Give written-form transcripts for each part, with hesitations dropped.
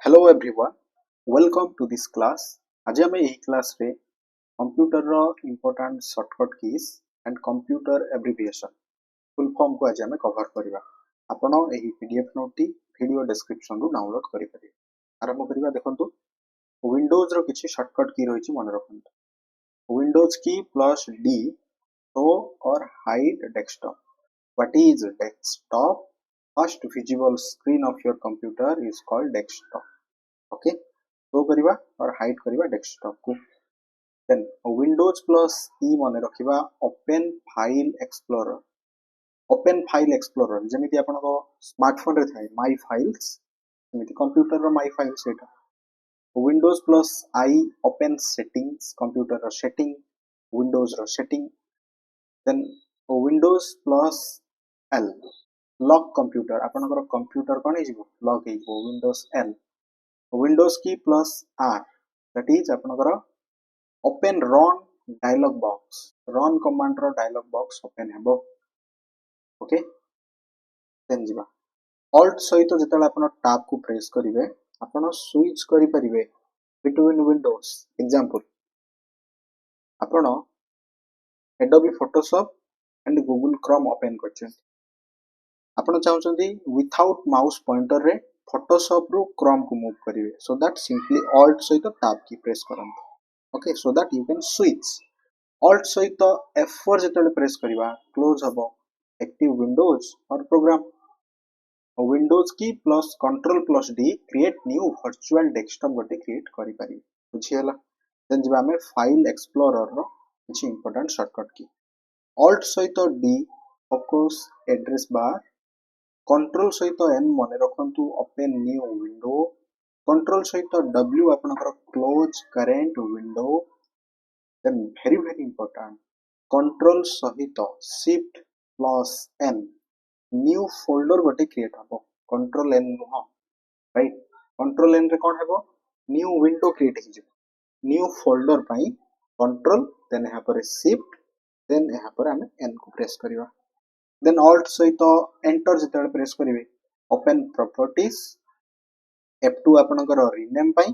Hello everyone, welcome to this class. आज आम यही क्लास रे कंप्यूटर रो important shortcut keys and computer abbreviation full form को आज आम कवर करबा। आपण एही पीडीएफ नोट टी वीडियो डिस्क्रिप्शन रु डाउनलोड करि परिबे। आरंभ करबा। देखंतु विंडोज रो किछि शॉर्टकट की रहिछि मन रखंतु। Windows key plus D show और hide desktop. What is desktop? First visible screen of your computer is called desktop. Okay, show करिबा और हाइड करिबा डेस्कटॉप को। देन विंडोज प्लस ई माने रखिबा open file explorer. Open file explorer जेमिति आपनको smartphone रे थाए माय फाइल्स, जेमिति कंप्यूटर रो माय फाइल्स एटा। Windows plus I open settings, computer रो सेटिंग, विंडोज रो setting. Then Windows plus L lock computer, आपनकर कंप्यूटर कोन हिजबो लॉक हिजबो Windows L. Windows key plus R that is आपनकर open run dialog box, run command रो dialog box open हेबो। Okay, then जिबा ऑल्ट सहित जेतले आपण टैब को प्रेस करिवे आपण स्विच करि परिवे बिटवीन विंडोज। एग्जांपल आपण Adobe Photoshop and Google Chrome open करछन, आपण चाहउछंती विथआउट माउस पॉइंटर रे फोटोशॉप रो क्रोम को मूव करिवे। सो दैट सिंपली ऑल्ट सहित टैब की प्रेस करंत। Okay, so that you can switch. Alt सहित F4 जेतले प्रेस करिवा क्लोज हबो एक्टिव विंडोज और program. Windows key plus control plus D create new virtual desktop गोटे create करि पारि। बुझियला। देन जिबा हमें फाइल एक्सप्लोरर रो किछि इंपोर्टेंट शॉर्टकट की। ऑल्ट सहित D focus address bar, control सहित एन मने रखंतु ओपन न्यू विंडो, कंट्रोल सहित W आपनकर close current window. Then very important control सहित shift plus N new folder गोटे क्रिएट हबो। कंट्रोल एन नुह राइट, कंट्रोल एन रे कोन हेबो न्यू विंडो क्रिएट हिजबो। न्यू फोल्डर पई कंट्रोल देन यहां पर शिफ्ट देन यहां पर हम एन को प्रेस करिवा। देन ऑल्ट सहित एंटर जेतले प्रेस करिवे ओपन प्रॉपर्टीज, F2 आपनकर रीनेम पई,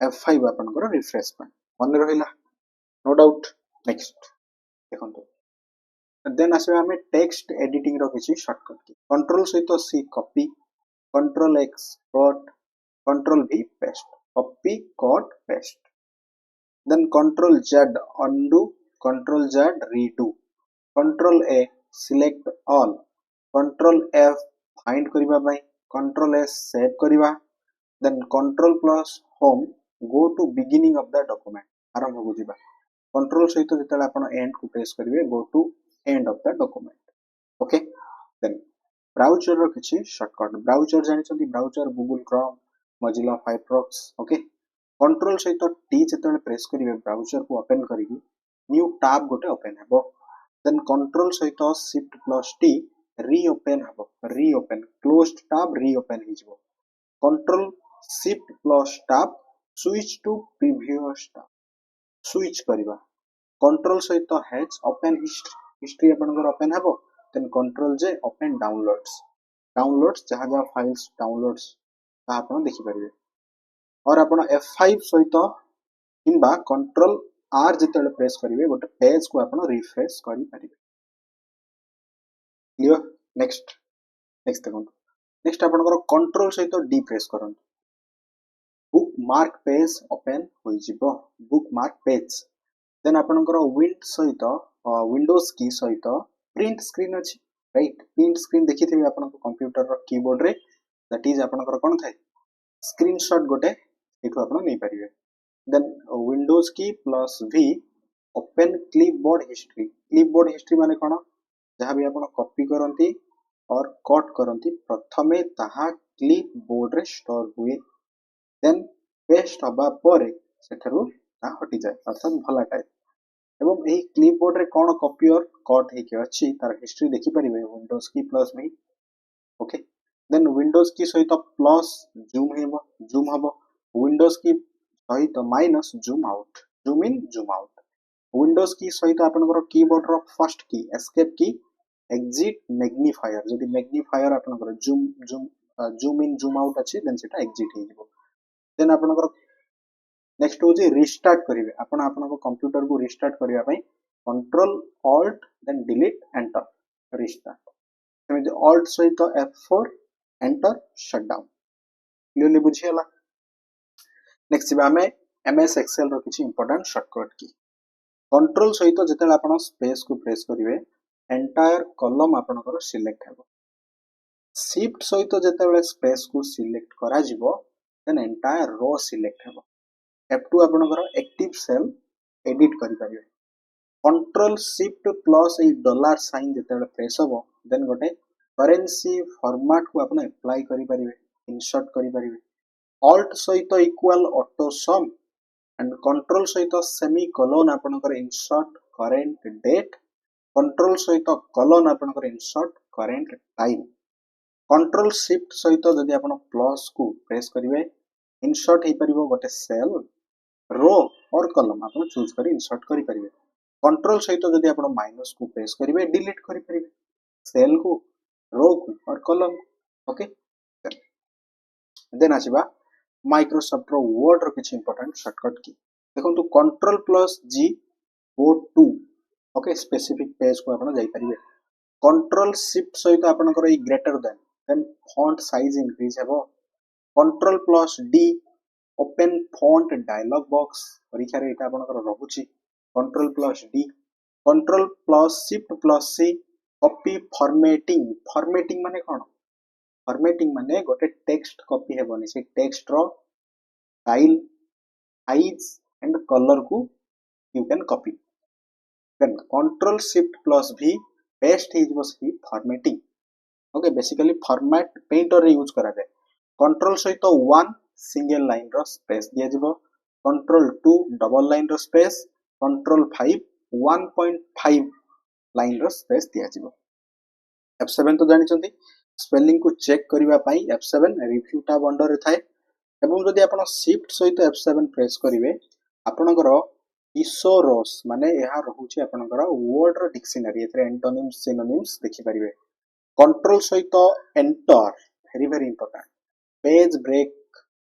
F5 आपनकर रिफ्रेश पई। मन रहिला नो डाउट। नेक्स्ट देखंतु देन आसे हमें टेक्स्ट एडिटिंग रो किछि शॉर्टकट की। कंट्रोल सहित C copy, control X cut, control V paste, copy cut paste. Then control Z undo, control Z redo, control A select all, control F find करिबा बाय, control S save करिबा। Then control plus home go to beginning of the document, आरंभ हो जिबा। Control सहित जेतले आपण and को press करिवे go to end of the document. Okay, then browser रो किछि शॉर्टकट। ब्राउजर जानि छथि browser Google Chrome, Mozilla Firefox. Okay, control सहित टी जेतले प्रेस करिवे ब्राउजर को ओपन करिवि न्यू टैब गोटे ओपन हेबो। देन कंट्रोल सहित शिफ्ट प्लस टी रीओपन हेबो, रीओपन क्लोज्ड टैब रीओपन हिजबो। Control shift plus tab switch to previous tab, switch करिवा। कंट्रोल सहित हैज ओपन हिस्ट्री, हिस्ट्री आपनकर ओपन हेबो। देन कंट्रोल जे ओपन डाउनलोड्स, डाउनलोड्स जहां जहां फाइल्स डाउनलोड्स ता आपण देखि परिबे। और आपण F5 सहित किंबा कंट्रोल आर जेतले प्रेस करिवे गोटे पेज को आपण रिफ्रेश करि परिबे। क्लियर। नेक्स्ट देखो। नेक्स्ट आपनकर कंट्रोल सहित डी प्रेस करन, बुक मार्क पेज ओपन होई जिवो, बुक मार्क पेज। देन आपनकर विंड सहित विंडोज की सहित प्रिंट स्क्रीन अछि राइट। प्रिंट स्क्रीन देखिथिबे आपनकर कंप्यूटर रो कीबोर्ड रे, दैट इज आपनकर कोन थाए स्क्रीनशॉट गोटे एठो आपण नै परिबे। Then Windows key plus V open clipboard history. Clipboard history माने कोन, जहां भी आपण कॉपी करंती और कट करंती प्रथमे ताहा क्लिपबोर्ड रे स्टोर हुए। देन पेस्ट हबा परे सेठरू ता हटि जाय अर्थात भला टाइप। एवं एही क्लिपबोर्ड रे कोन कॉपी और कट हेके अछि तार हिस्ट्री देखि परिबे Windows key plus V. Okay, then Windows key सहित प्लस जूम हेबो, जूम हबो। विंडोज की सहित minus zoom out, zoom in zoom out. Windows key सहित आपनकर कीबोर्ड रो first key escape key, exit magnifier, जदि मैग्निफायर आपनकर zoom zoom zoom in zoom out अछि देन सेटा एग्जिट हे जिवो। देन आपनकर नेक्स्ट होची रिस्टार्ट करिवे आपण आपनको कंप्यूटर को रिस्टार्ट करिया पई control alt then delete enter restart सेमिति ऑल्ट सहित F4 एंटर शटडाउन क्लियरली बुझियला नेक्स्ट जिबा हमें एमएस एक्सेल रो किछि इंपोर्टेंट शॉर्टकट की कंट्रोल सहित जतेला आपण स्पेस को प्रेस करिवे एंटायर कॉलम आपनकर सिलेक्ट हेबो शिफ्ट सहित जतेले स्पेस को सिलेक्ट करा जिवो देन एंटायर रो सिलेक्ट हेबो F2 आपनकर एक्टिव सेल एडिट करि परिवे control shift plus A dollar sign जतेले press हेबो देन गोटे करेंसी फॉर्मेट को आपण अप्लाई करि परिवे इंसर्ट करि परिवे ऑल्ट सहित equal auto some and control सहित सेमीकोलन आपनकर इंसर्ट करेंट डेट कंट्रोल सहित कोलन आपनकर insert current time control shift सहित जदि आपण प्लस को प्रेस करिवे इंसर्ट हे परिबो गोटे सेल रो और कॉलम आपण चूज करी इंसर्ट करि परिवे कंट्रोल सहित जदि आपण माइनस को प्रेस करिवे डिलीट करि परिवे सेल को रो को और कॉलम ओके देन आसीबा माइक्रोसॉफ्ट रो वर्ड रो किछि इंपोर्टेंट शॉर्टकट की देखो तो control plus G go to okay specific page को आपण जाई परिवे कंट्रोल शिफ्ट सहित आपनकर ई greater than font size increase हेबो control plus D open font dialog box परीक्षा रे एटा आपनकर रहउची control plus D control plus shift plus C copy formatting formatting माने कोन फॉर्मेटिंग माने गोटे टेक्स्ट कॉपी हेबोनी से टेक्स्ट रो स्टाइल साइज एंड कलर को you can copy then control shift plus v paste is was he formatting okay basically format painter रे use करा जाय कंट्रोल सहित 1 सिंगल लाइन रो स्पेस दिया जिवो कंट्रोल 2 डबल लाइन रो स्पेस कंट्रोल 5 1.5 लाइन रो स्पेस दिया जिवो F7 तो जानि चंती स्पेलिंग को चेक करिवा पई F7 रिव्यू टैब अंडर रे थाए एवं जदि आपण शिफ्ट सहित F7 प्रेस करिवे आपनकर इसोरोस माने यहा रहउची आपनकर वर्ड रो डिक्शनरी एथरे एंटोनिम्स सिनोनिम्स देखि परिवे कंट्रोल सहित enter very important page break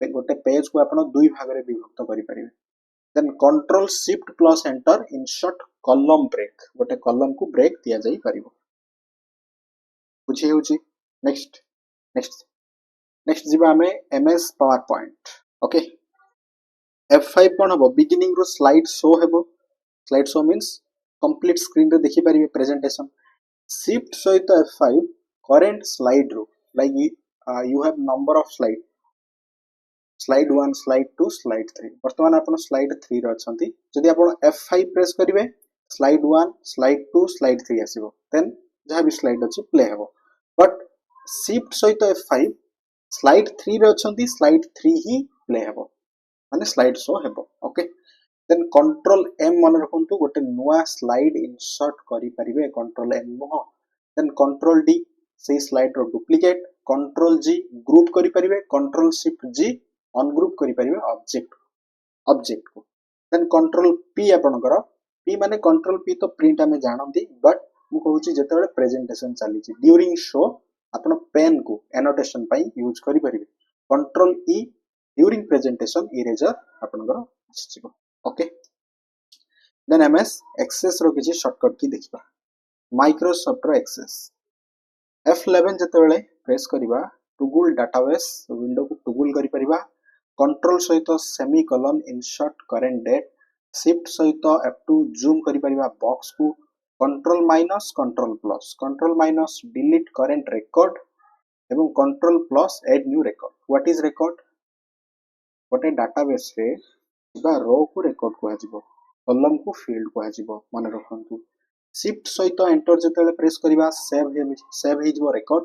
गोटे पेज को आपण दुई भाग रे विभक्त करि परिवे then control shift plus enter insert column break गोटे कॉलम को ब्रेक दिया जाई परिवो बुझी होची नेक्स्ट नेक्स्ट नेक्स्ट जिबा हमें MS PowerPoint okay F5 कोन हबो बिगिनिंग रो slide show means complete screen रे देखि परिवे प्रेजेंटेशन शिफ्ट सहित F5 करंट स्लाइड रो like you have number of slide 1 slide 2 slide 3 वर्तमान आपण स्लाइड 3 रे अछंती जदि आपण F5 प्रेस करिवे स्लाइड 1 स्लाइड 2 स्लाइड 3 आसीबो देन जहा भी स्लाइड अछि प्ले हेबो बट शिफ्ट सहित F5 स्लाइड 3 रे अछंती स्लाइड 3 ही प्ले हेबो माने स्लाइड शो हेबो ओके देन कंट्रोल एम मन रखंतु गोटे नुवा स्लाइड इंसर्ट करि परिवे control M no then control D से स्लाइड रो डुप्लीकेट कंट्रोल जी ग्रुप करि परिवे कंट्रोल शिफ्ट जी अनग्रुप करि परिवे ऑब्जेक्ट को देन कंट्रोल पी आपनकर पी माने कंट्रोल पी तो प्रिंट हमें जानंती बट मु कहूची जेतेबेले प्रेजेंटेशन चली छि ड्यूरिंग शो आपण पेन को एनोटेशन पई यूज करि परिवे control E during presentation eraser आपनकर आछिबो ओके देन एमएस एक्सेस रो किछि शॉर्टकट की देखिबा माइक्रोसॉफ्ट रो एक्सेस F11 जेतेबेले प्रेस करिबा टूगल डाटाबेस विंडो को टूगल करि परिबा कंट्रोल सहित semicolon insert current date shift सहित F2 जूम करि परिबा बॉक्स को control minus control minus delete current record एवं control plus add new record what is record गोटे डाटाबेस रे बा रो को रिकॉर्ड को आजिबो कॉलम को फील्ड को आजिबो माने रखंतु शिफ्ट सहित एंटर जेतेले प्रेस करिबा सेव हिजबो रिकॉर्ड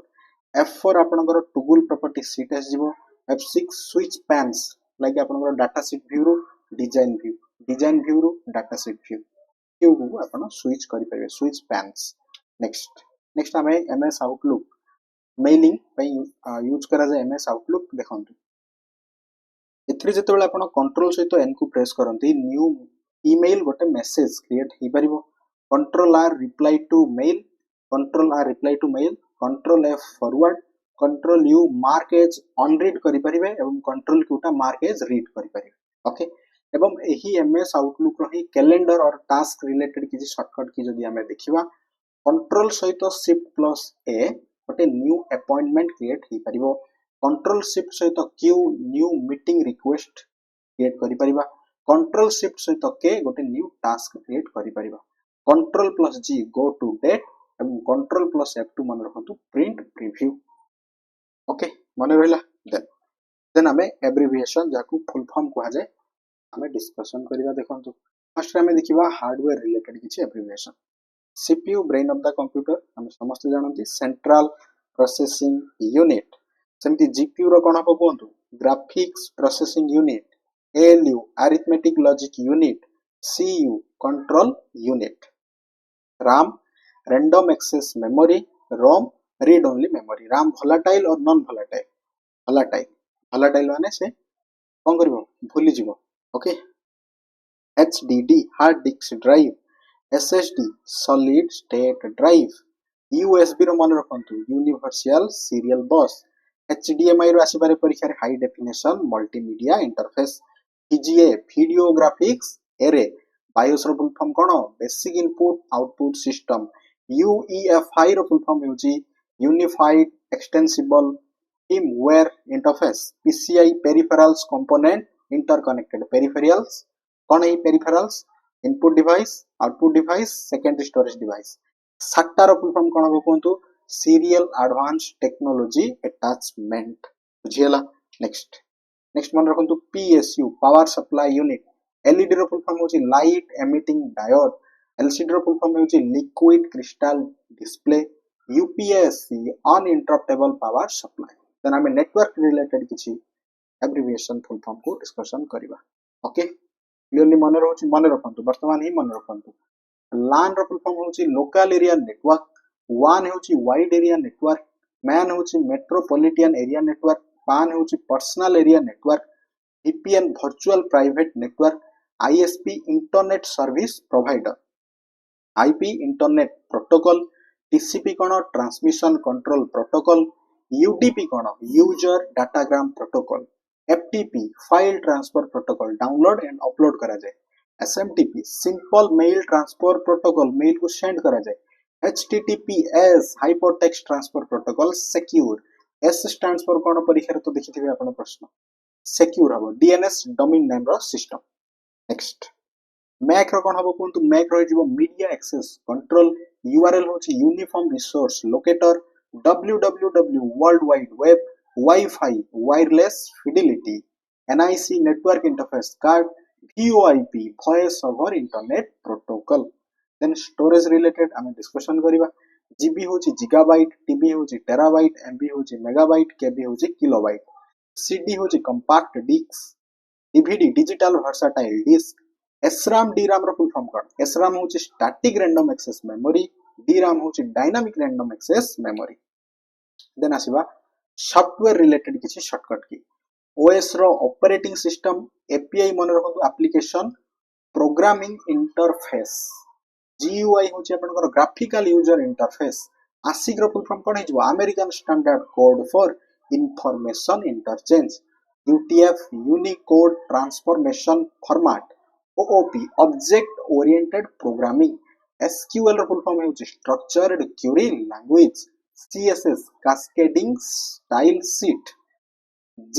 F4 आपनकर टूगल प्रॉपर्टी शीट आजिबो F6 स्विच पैन्स लाइक आपनकर डाटा शीट व्यू रो डिजाइन व्यू रो डाटा शीट व्यू को आपन स्विच करि परिबे स्विच पैन्स नेक्स्ट हमें एमएस आउटलुक मेलिंग पई यूज करा जाय एमएस आउटलुक देखंतु एथरे जेतेबेले आपण कंट्रोल सहित एन को प्रेस करंती न्यू ईमेल गोटे मेसेज क्रिएट हे परिबो control R reply to mail control F forward control U mark as unread करि परिबे एवं कंट्रोल क्यू टा मार्क एज रीड करि परिबे ओके एवं एही एमएस आउटलुक रो ही कैलेंडर और टास्क रिलेटेड किछि शॉर्टकट की जदि हमें देखिबा कंट्रोल सहित शिफ्ट प्लस ए गोटे न्यू अपॉइंटमेंट क्रिएट ही परिबो कंट्रोल शिफ्ट सहित Q new meeting request create करि परिबा कंट्रोल शिफ्ट सहित के गोटे न्यू टास्क क्रिएट करि परिबा control plus G go to date एवं कंट्रोल प्लस F2 मन रखंतु प्रिंट प्रीव्यू ओके मन रहला देन हमें एब्रिविएशन जाकू फुल फॉर्म कहा जाए हमें डिस्कशन करिवा देखंतु फर्स्ट हमें देखिबा हार्डवेयर रिलेटेड किछि abbreviation CPU brain of the computer हम समस्त जानନ୍ତି सेंट्रल प्रोसेसिंग यूनिट सेमति जीपीयू रो कोन हबो कोंतु graphics processing unit ALU arithmetic logic unit CU control unit RAM random access memory ROM read only memory RAM volatile और non volatile volatile माने से कोन करबो भूली जिवो okay HDD hard disk drive SSD solid state drive USB रो मन रखंतु universal serial bus HDMI रो आसी पारे परीक्षा रे high definition multimedia interface VGA video graphics array BIOS रो फुल फॉर्म कोन basic input output system UEFI रो फुल फॉर्म होची unified extensible firmware interface PCI peripherals component interconnected peripherals कोन है peripherals input device output device secondary storage device SATA रो full form कोन हो कोंतु सीरियल एडवांस टेक्नोलॉजी अटैचमेंट बुझियला next मन रखंतु PSU power supply unit LED रो फुल फॉर्म होची लाइट एमिटिंग डायोड LCD रो फुल फॉर्म होची liquid crystal display UPS uninterruptible power supply then हमें नेटवर्क रिलेटेड किछि एब्रिविएशन फुल फॉर्म को डिस्कशन करिवा ओके क्लियरली मन रखंतु वर्तमान ही मन रखंतु LAN रो फुल फॉर्म होची लोकल एरिया नेटवर्क WAN होची वाइड एरिया नेटवर्क MAN होची मेट्रोपॉलिटन एरिया नेटवर्क PAN होची personal area network VPN virtual private network ISP internet service provider IP internet protocol TCP कोन ट्रांसमिशन कंट्रोल प्रोटोकॉल UDP कोन user datagram protocol FTP file transfer protocol download and upload करा जाए SMTP simple mail transfer protocol mail को send करा जाए HTTPS hypertext transfer protocol secure S stands for कोन परीक्षा तो देखिथिबे आपण प्रश्न सिक्योर हबो DNS डोमेन नेम रो सिस्टम नेक्स्ट मैक रो कोन हबो कोंतु मैक रहि जिवो मीडिया एक्सेस कंट्रोल URL होची uniform resource locator www world wide web wifi wireless fidelity NIC network interface card VoIP voice over internet protocol then storage related हम discussion करिवा GB होची गीगाबाइट TB होची terabyte MB होची megabyte KB होची kilobyte CD होची compact disc DVD digital versatile disc SRAM DRAM रो full form कोन SRAM होची static random access memory DRAM होची dynamic random access memory then आसीबा सॉफ्टवेयर रिलेटेड किछि शॉर्टकट की OS रो ऑपरेटिंग सिस्टम API मन रखंतु एप्लीकेशन प्रोग्रामिंग इंटरफेस GUI होची आपनकर ग्राफिकल यूजर इंटरफेस ASIC रो फुल फॉर्म कोन हिजबो American standard code for information interchange UTF Unicode transformation format OOP object oriented programming SQL रो full form होची structured query language CSS cascading style sheet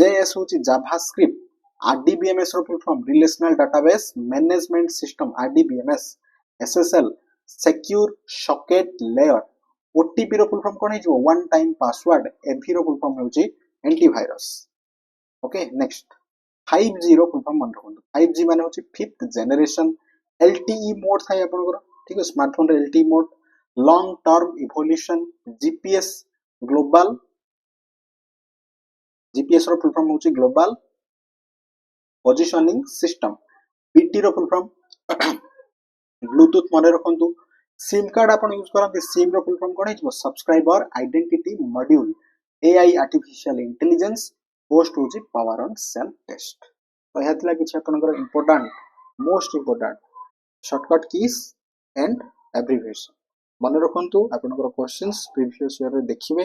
JS होची JavaScript RDBMS रो full form relational database management system RDBMS SSL secure socket layer OTP रो full form कोन हिजो one time password AV रो full form होची antivirus okay next 5G रो full form मन रखंतु 5G माने होची फिफ्थ जनरेशन LTE मोड थाय आपनकर ठीक है स्मार्टफोन रे LTE mode long term evolution GPS रो फुल फॉर्म होची ग्लोबल पोजिशनिंग सिस्टम BT रो फुल फॉर्म ब्लूटूथ मन रखंतु सिम कार्ड आपण यूज करंती सिम रो फुल फॉर्म कोन हिजो subscriber identity module AI artificial intelligence post होची पावर ऑन सेल टेस्ट तो हेतला किछ आपनकर important most important shortcut keys and abbreviation मन रखंतु आपनकर क्वेश्चंस प्रीवियस ईयर रे देखिबे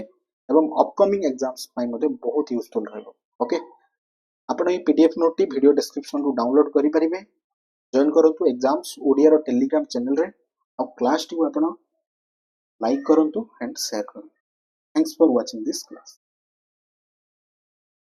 एवं अपकमिंग एग्जाम्स बहुत यूजफुल रहिबो। ओके, आपण ये पीडीएफ नोट टी वीडियो डिस्क्रिप्शन रु डाउनलोड करि परिबे। जॉइन करंतु एग्जाम्स ओडिया रो टेलीग्राम चैनल रे और क्लास टी आपण लाइक करंतु एंड शेयर करंतु। Thanks for watching this class.